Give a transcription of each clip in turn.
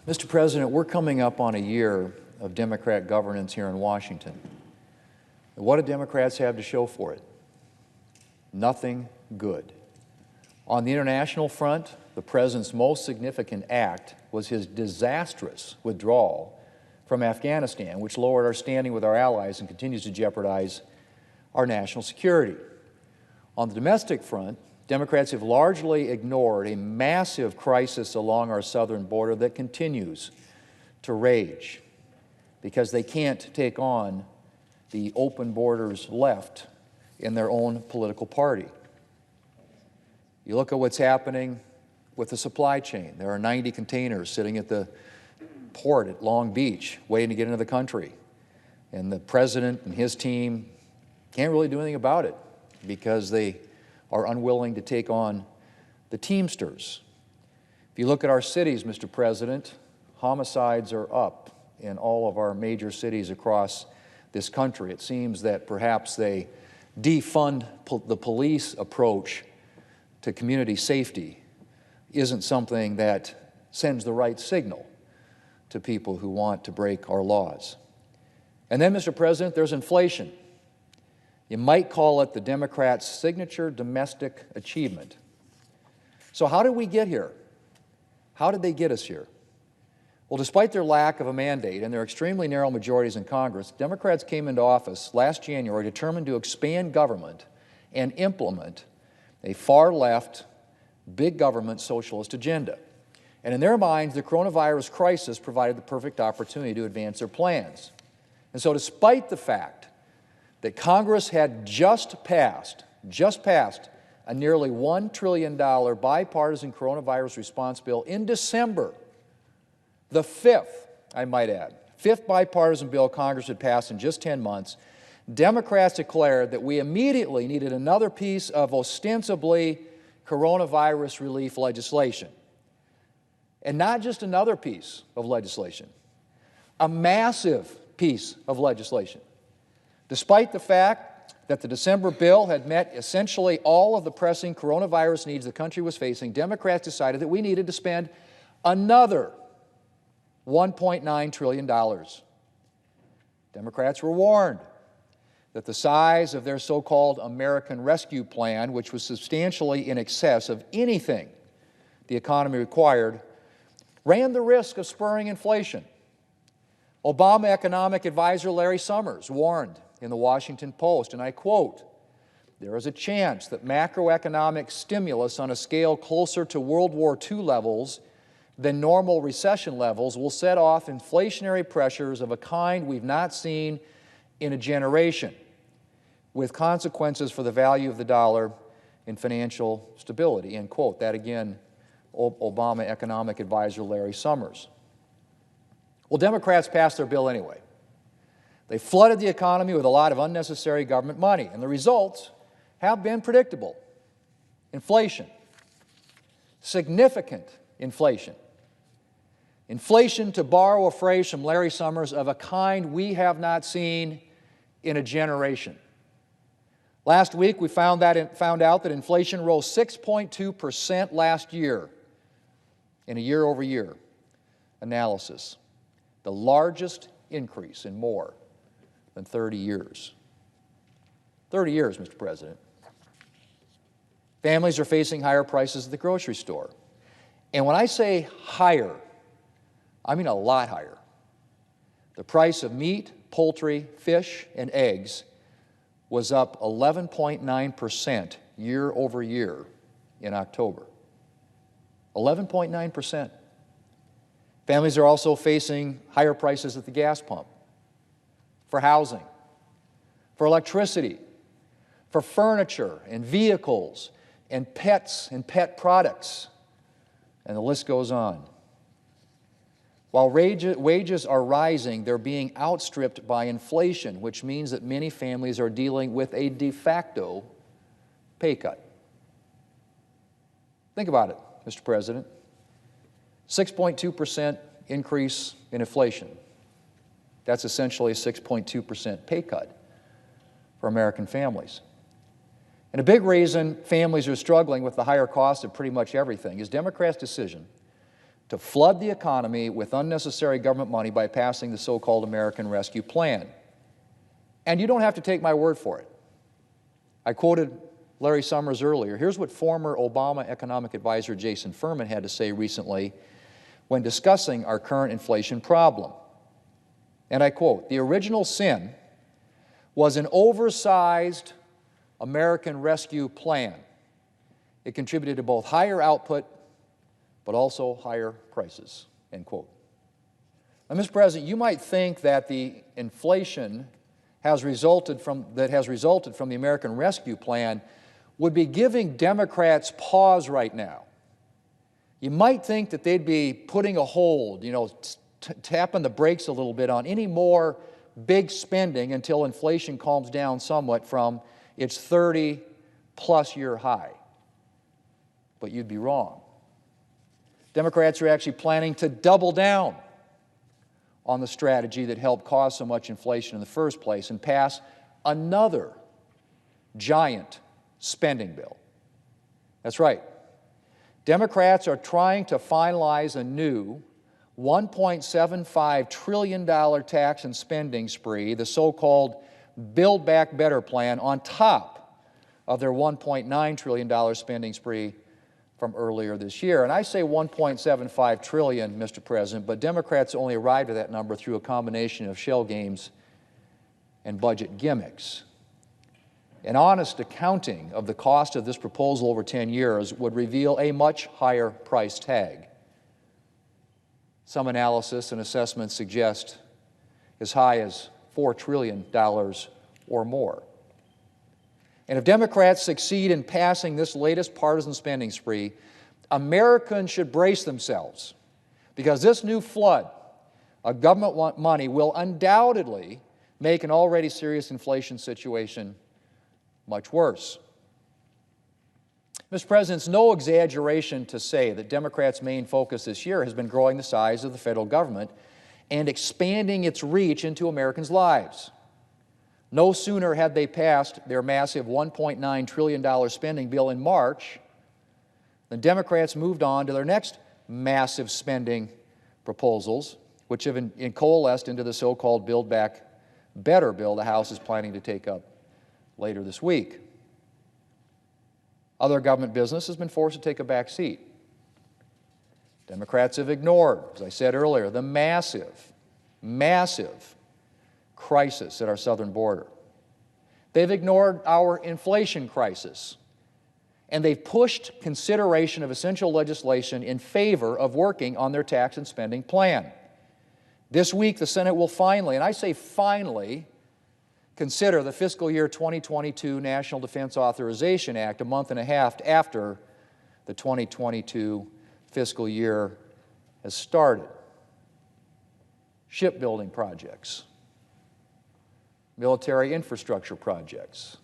Mr. President, we're coming up on a year of Democrat governance here in Washington. What do Democrats have to show for it? Nothing good. On the international front, the President's most significant act was his disastrous withdrawal from Afghanistan, which lowered our standing with our allies and continues to jeopardize our national security. On the domestic front, Democrats have largely ignored a massive crisis along our southern border that continues to rage because they can't take on the open borders left in their own political party. You look at what's happening with the supply chain. There are 90 containers sitting at the port at Long Beach waiting to get into the country. And the President and his team can't really do anything about it because they are unwilling to take on the Teamsters. If you look at our cities, Mr. President, homicides are up in all of our major cities across this country. It seems that perhaps they defund the police approach to community safety isn't something that sends the right signal to people who want to break our laws. And then, Mr. President, there's inflation. You might call it the Democrats' signature domestic achievement. So how did we get here? How did they get us here? Well, despite their lack of a mandate and their extremely narrow majorities in Congress, Democrats came into office last January determined to expand government and implement a far-left, big government socialist agenda. And in their minds, the coronavirus crisis provided the perfect opportunity to advance their plans. And so despite the fact that Congress had just passed a nearly $1 trillion bipartisan coronavirus response bill in December, the fifth, I might add, fifth bipartisan bill Congress had passed in just 10 months, Democrats declared that we immediately needed another piece of ostensibly coronavirus relief legislation. And not just another piece of legislation, a massive piece of legislation. Despite the fact that the December bill had met essentially all of the pressing coronavirus needs the country was facing, Democrats decided that we needed to spend another $1.9 trillion. Democrats were warned that the size of their so-called American Rescue Plan, which was substantially in excess of anything the economy required, ran the risk of spurring inflation. Obama economic advisor Larry Summers warned in the Washington Post, and I quote, "There is a chance that macroeconomic stimulus on a scale closer to World War II levels than normal recession levels will set off inflationary pressures of a kind we've not seen in a generation, with consequences for the value of the dollar and financial stability," end quote. That again, Obama economic advisor Larry Summers. Well, Democrats passed their bill anyway. They flooded the economy with a lot of unnecessary government money, and the results have been predictable. Inflation, significant inflation. Inflation, to borrow a phrase from Larry Summers, of a kind we have not seen in a generation. Last week, we found out that inflation rose 6.2% last year in a year-over-year analysis, the largest increase in more than 30 years. 30 years, Mr. President. Families are facing higher prices at the grocery store. And when I say higher, I mean a lot higher. The price of meat, poultry, fish, and eggs was up 11.9% year over year in October. 11.9%. Families are also facing higher prices at the gas pump, for housing, for electricity, for furniture and vehicles and pets and pet products, and the list goes on. While wages are rising, they're being outstripped by inflation, which means that many families are dealing with a de facto pay cut. Think about it, Mr. President. 6.2% increase in inflation. That's essentially a 6.2% pay cut for American families. And a big reason families are struggling with the higher cost of pretty much everything is Democrats' decision to flood the economy with unnecessary government money by passing the so-called American Rescue Plan. And you don't have to take my word for it. I quoted Larry Summers earlier. Here's what former Obama economic advisor Jason Furman had to say recently when discussing our current inflation problem. And I quote, "The original sin was an oversized American Rescue Plan. It contributed to both higher output but also higher prices," end quote. Now, Mr. President, you might think that the inflation that has resulted from the American Rescue Plan would be giving Democrats pause right now. You might think that they'd be putting a hold, tapping the brakes a little bit on any more big spending until inflation calms down somewhat from its 30-plus-year high. But you'd be wrong. Democrats are actually planning to double down on the strategy that helped cause so much inflation in the first place and pass another giant spending bill. That's right. Democrats are trying to finalize a new $1.75 trillion tax and spending spree, the so-called Build Back Better plan, on top of their $1.9 trillion spending spree from earlier this year. And I say $1.75 trillion, Mr. President, but Democrats only arrived at that number through a combination of shell games and budget gimmicks. An honest accounting of the cost of this proposal over 10 years would reveal a much higher price tag. Some analysis and assessments suggest as high as $4 trillion or more. And if Democrats succeed in passing this latest partisan spending spree, Americans should brace themselves, because this new flood of government money will undoubtedly make an already serious inflation situation much worse. Mr. President, it's no exaggeration to say that Democrats' main focus this year has been growing the size of the federal government and expanding its reach into Americans' lives. No sooner had they passed their massive $1.9 trillion spending bill in March than Democrats moved on to their next massive spending proposals, which have coalesced into the so-called Build Back Better bill the House is planning to take up later this week. Other government business has been forced to take a back seat. Democrats have ignored, as I said earlier, the massive crisis at our southern border. They've ignored our inflation crisis, and they've pushed consideration of essential legislation in favor of working on their tax and spending plan. This week, the Senate will finally, and I say finally, consider the fiscal year 2022 National Defense Authorization Act a month and a half after the 2022 fiscal year has started. Shipbuilding projects, military infrastructure projects,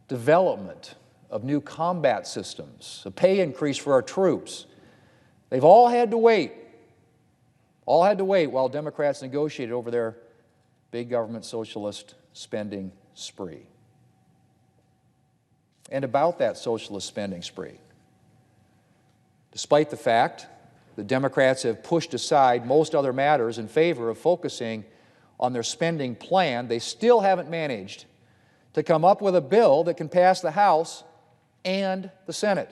development of new combat systems, a pay increase for our troops. They've all had to wait while Democrats negotiated over their big government socialist spending spree. And about that socialist spending spree, despite the fact the Democrats have pushed aside most other matters in favor of focusing on their spending plan, they still haven't managed to come up with a bill that can pass the House and the Senate.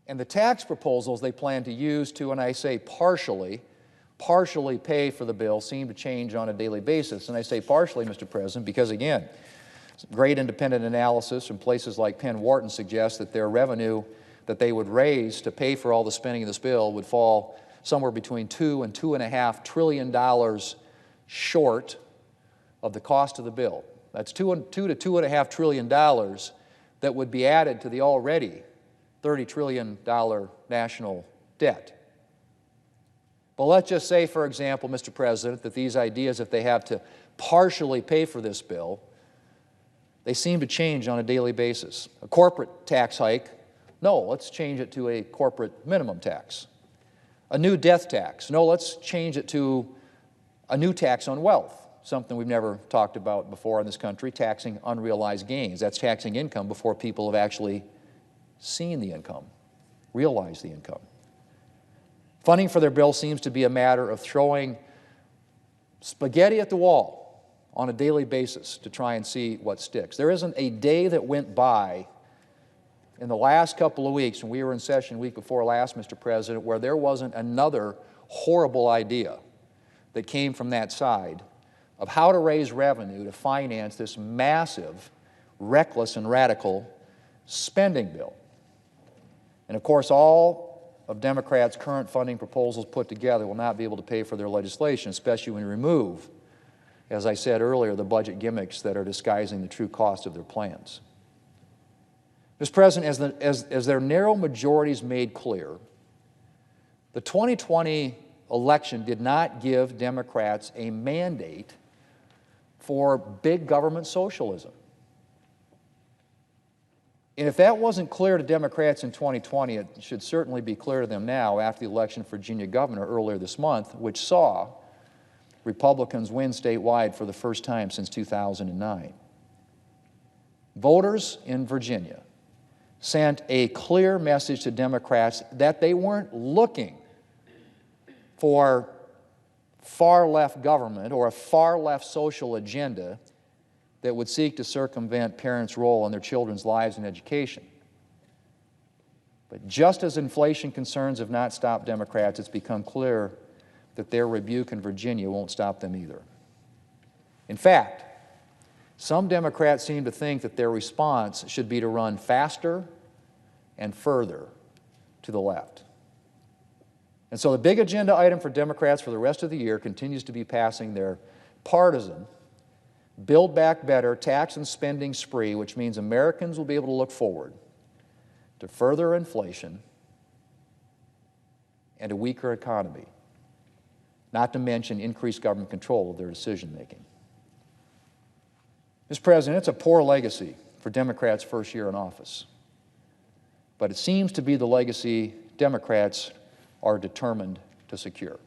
And the tax proposals they plan to use to, and I say partially pay for the bill seem to change on a daily basis. And I say partially, Mr. President, because again, great independent analysis from places like Penn Wharton suggests that their revenue that they would raise to pay for all the spending of this bill would fall somewhere between $2 and $2.5 trillion short of the cost of the bill. That's $2 to $2.5 trillion that would be added to the already $30 trillion national debt. But let's just say, for example, Mr. President, that these ideas, if they have to partially pay for this bill, they seem to change on a daily basis. A corporate tax hike, no, let's change it to a corporate minimum tax. A new death tax, no, let's change it to a new tax on wealth, something we've never talked about before in this country, taxing unrealized gains. That's taxing income before people have actually seen the income, realized the income. Funding for their bill seems to be a matter of throwing spaghetti at the wall on a daily basis to try and see what sticks. There isn't a day that went by in the last couple of weeks, when we were in session week before last, Mr. President, where there wasn't another horrible idea that came from that side of how to raise revenue to finance this massive, reckless, and radical spending bill. And of course, all of Democrats' current funding proposals put together will not be able to pay for their legislation, especially when you remove, as I said earlier, the budget gimmicks that are disguising the true cost of their plans. Mr. President, as their narrow majorities made clear, the 2020 election did not give Democrats a mandate for big government socialism. And if that wasn't clear to Democrats in 2020, it should certainly be clear to them now after the election for Virginia governor earlier this month, which saw Republicans win statewide for the first time since 2009. Voters in Virginia sent a clear message to Democrats that they weren't looking for far-left government or a far-left social agenda that would seek to circumvent parents' role in their children's lives and education. But just as inflation concerns have not stopped Democrats, it's become clear that their rebuke in Virginia won't stop them either. In fact, some Democrats seem to think that their response should be to run faster and further to the left. And so the big agenda item for Democrats for the rest of the year continues to be passing their partisan Build Back Better tax and spending spree, which means Americans will be able to look forward to further inflation and a weaker economy, not to mention increased government control of their decision-making. Mr. President, it's a poor legacy for Democrats' first year in office, but it seems to be the legacy Democrats are determined to secure.